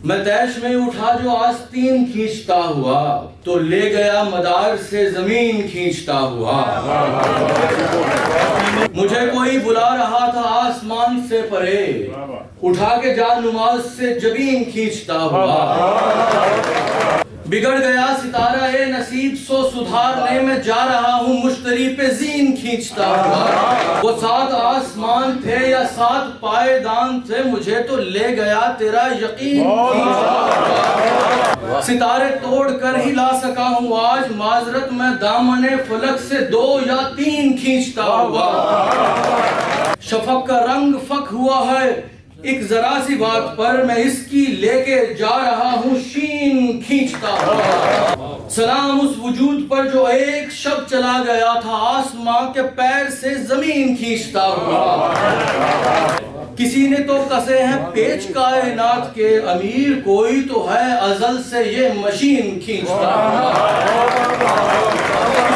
میں تیش میں اٹھا جو آستین کھینچتا ہوا تو لے گیا مدار سے زمین کھینچتا ہوا. مجھے کوئی بلا رہا تھا آسمان سے پرے اٹھا کے جا نماز سے جبین کھینچتا ہوا. بگڑ گیا ستارہ اے نصیب سو سدھارنے میں جا رہا ہوں مشتری پہ زین کھینچتا ہوا. وہ 7 آسمان تھے یا 7 پائیدان تھے مجھے تو لے گیا تیرا یقین کھینچتا ہوا. ستارے توڑ کر ہی لا سکا ہوں آج معذرت میں دامن فلک سے 2 یا 3 کھینچتا ہوا. شفق کا رنگ فک ہوا ہے ایک ذرا سی بات پر میں اس کی لے کے جا رہا ہوں شین کھینچتا ہوا. سلام اس وجود پر جو ایک شب چلا گیا تھا آسمان کے پیر سے زمین کھینچتا ہوا. کسی نے تو کسے ہیں پیچ کائنات کے امیر کوئی تو ہے ازل سے یہ مشین کھینچتا ہوا.